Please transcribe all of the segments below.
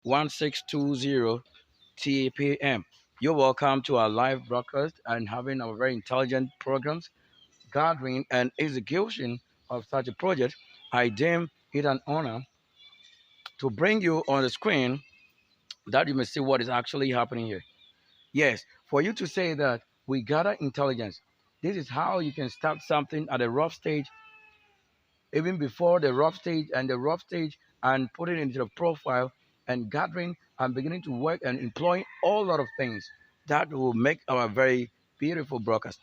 1620 TPM. You're welcome to our live broadcast and having our very intelligent programs, gathering and execution of such a project. I deem it an honor to bring you on the screen that you may see what is actually happening here. Yes, for you to say that we gather intelligence, this is how you can start something at a rough stage, even before the rough stage and the rough stage, and put it into the profile and gathering and beginning to work and employing all lot of things that will make our very beautiful broadcast.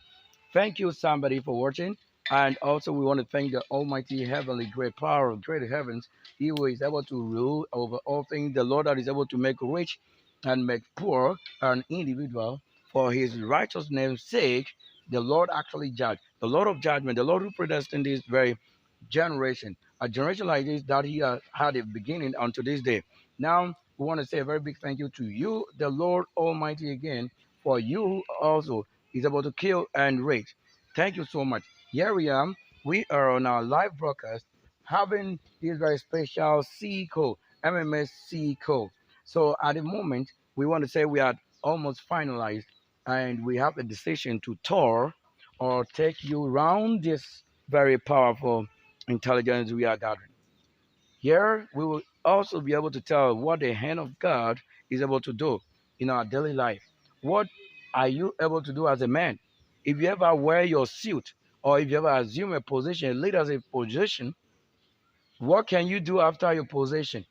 Thank you, somebody, for watching. And also, we want to thank the Almighty Heavenly Great Power of Great Heavens. He who is able to rule over all things, the Lord that is able to make rich and make poor an individual for his righteous name's sake. The Lord actually judged, the Lord of judgment, the Lord who predestined this very generation, a generation like this that he has had a beginning unto this day. Now, we want to say a very big thank you to you, the Lord Almighty, again, for you also is able to kill and raise. Thank you so much. Here we are. We are on our live broadcast having this very special C code, MMS C code. So at the moment, we want to say we are almost finalized and we have a decision to tour or take you around this very powerful intelligence we are gathering. Here, we will also be able to tell what the hand of God is able to do in our daily life. What are you able to do as a man? If you ever wear your suit or if you ever assume a position, a leadership position, what can you do after your position?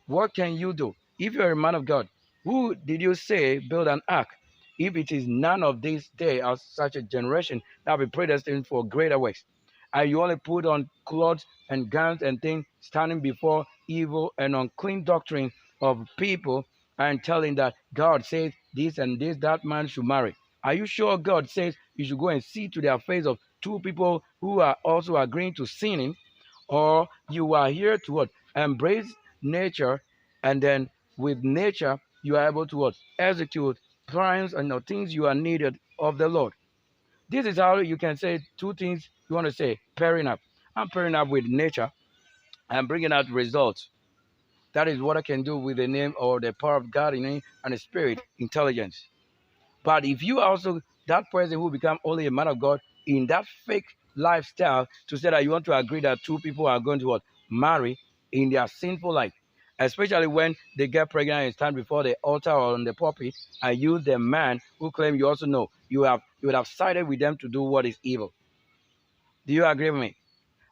What can you do? If you're a man of God, who did you say build an ark? If it is none of these day as such a generation that will be predestined for greater works, and you only put on clothes and gowns and things, standing before evil and unclean doctrine of people and telling that God says this and this, that man should marry. Are you sure God says you should go and see to their face of two people who are also agreeing to sinning? Or you are here to what? Embrace nature, and then with nature you are able to what? Execute plans and the things you are needed of the Lord. This is how you can say two things you want to say pairing up. I'm pairing up with nature and bringing out results. That is what I can do with the name or the power of God in me and the spirit, intelligence. But if you are also that person who become only a man of God in that fake lifestyle to say that you want to agree that two people are going to what? Marry in their sinful life, especially when they get pregnant and stand before the altar or on the pulpit, and you, the man who claim you also know, you would have sided with them to do what is evil. Do you agree with me?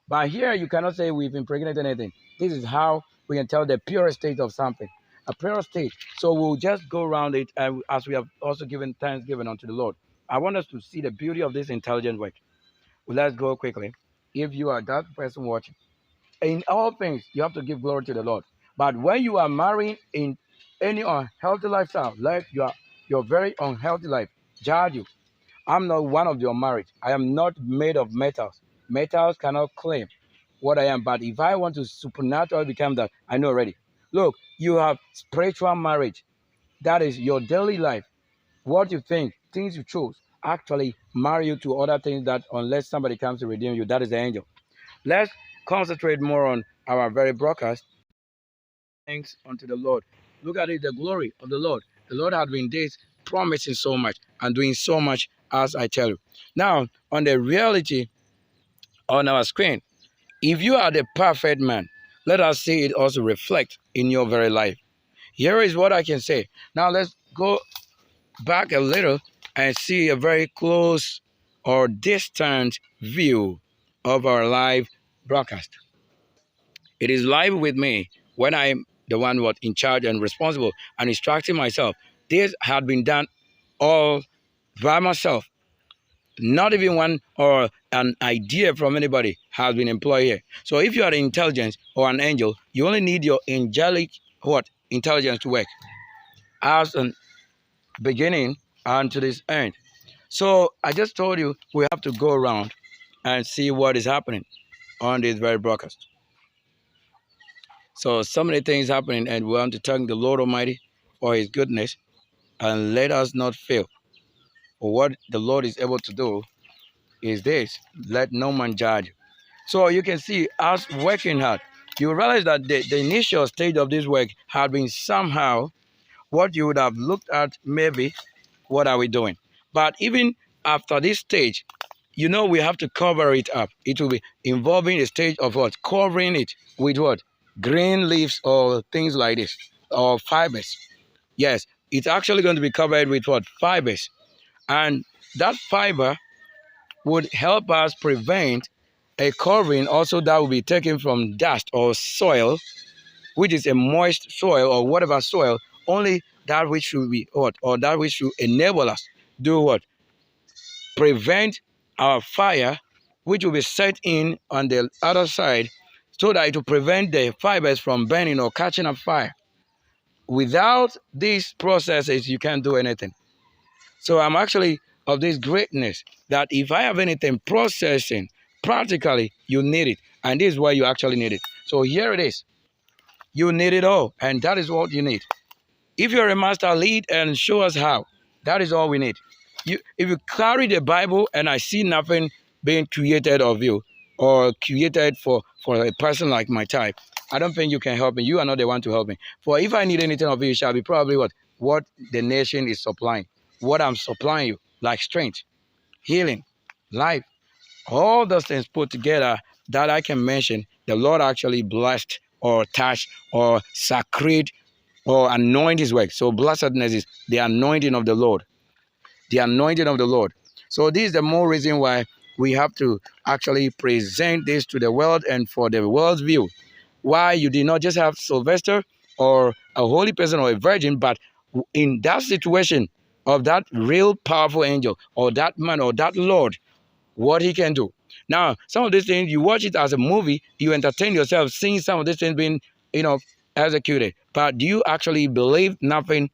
But here you cannot say we've impregnated anything. This is how we can tell the pure state of something, a pure state. So we'll just go around it, and as we have also given thanksgiving unto the Lord. I want us to see the beauty of this intelligent work. Well, let's go quickly. If you are that person watching, in all things you have to give glory to the Lord. But when you are marrying in any unhealthy lifestyle, like your very unhealthy life, judge you. I'm not one of your marriage. I am not made of metals. Metals cannot claim what I am. But if I want to supernaturally become that, I know already. Look, you have spiritual marriage. That is your daily life. What you think, things you choose, actually marry you to other things that unless somebody comes to redeem you, that is the angel. Let's concentrate more on our very broadcast. Thanks unto the Lord. Look at it, the glory of the Lord. The Lord has been this promising so much and doing so much as I tell you. Now, on the reality on our screen, if you are the perfect man, let us see it also reflect in your very life. Here is what I can say. Now let's go back a little and see a very close or distant view of our live broadcast. It is live with me when I'm the one what in charge and responsible and instructing myself. This had been done all by myself. Not even one or an idea from anybody has been employed here. So if you are intelligence or an angel, you only need your angelic what? Intelligence to work as an beginning and to this end. So I just told you we have to go around and see what is happening on this very broadcast. So many things happening, and we want to thank the Lord Almighty for his goodness, and let us not fail. For what the Lord is able to do is this: let no man judge. So you can see us working hard you realize that the initial stage of this work had been somehow what you would have looked at, maybe what are we doing? But even after this stage, we have to cover it up. It will be involving a stage of what? Covering it with what? Green leaves or things like this, or fibers. Yes, it's actually going to be covered with what? Fibers. And that fiber would help us prevent a covering also that will be taken from dust or soil, which is a moist soil or whatever soil, only that which should be what? Or that which should enable us do what? Prevent our fire, which will be set in on the other side, so that it will prevent the fibers from burning or catching a fire. Without these processes, you can't do anything. So I'm actually of this greatness that if I have anything processing, practically you need it. And this is why you actually need it. So here it is. You need it all. And that is what you need. If you're a master, lead and show us how. That is all we need. If you carry the Bible and I see nothing being created of you or created for a person like my type, I don't think you can help me. You are not the one to help me. For if I need anything of you, it shall be probably what the nation is supplying. What I'm supplying you, like strength, healing, life, all those things put together that I can mention, the Lord actually blessed or touched or sacred or anoint his work. So blessedness is the anointing of the Lord. The anointing of the Lord. So this is the more reason why we have to actually present this to the world and for the world's view. Why you did not just have Sylvester or a holy person or a virgin, but in that situation of that real powerful angel or that man or that Lord, what he can do. Now, some of these things, you watch it as a movie, you entertain yourself seeing some of these things being, executed. But do you actually believe nothing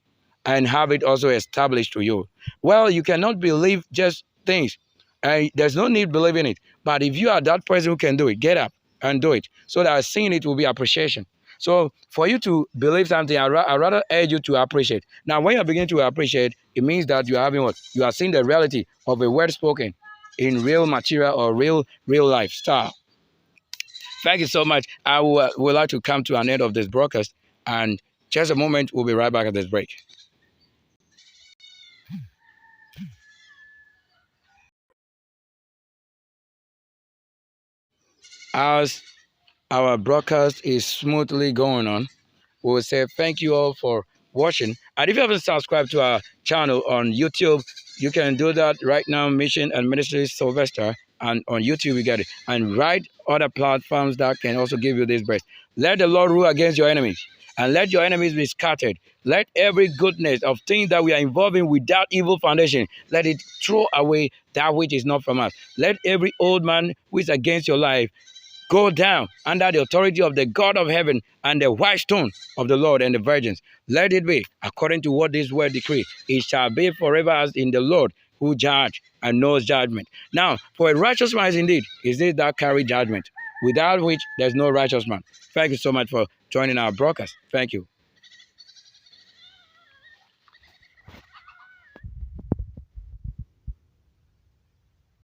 and have it also established to you? Well, you cannot believe just things. There's no need believing it. But if you are that person who can do it, get up and do it so that seeing it will be appreciation. So for you to believe something, I rather urge you to appreciate. Now, when you begin to appreciate, it means that you are having what? You are seeing the reality of a word spoken in real material or real lifestyle. Thank you so much. I would like to come to an end of this broadcast, and just a moment, we'll be right back at this break. As our broadcast is smoothly going on, we will say thank you all for watching. And if you haven't subscribed to our channel on YouTube, you can do that right now. Mission and Ministry Sylvester, and on YouTube you get it. And right other platforms that can also give you this breast. Let the Lord rule against your enemies, and let your enemies be scattered. Let every goodness of things that we are involving without evil foundation, let it throw away that which is not from us. Let every old man who is against your life go down under the authority of the God of heaven and the white stone of the Lord and the virgins. Let it be according to what this word decree. It shall be forever as in the Lord who judge and knows judgment. Now, for a righteous man is indeed is it that carry judgment, without which there's no righteous man. Thank you so much for joining our broadcast. Thank you.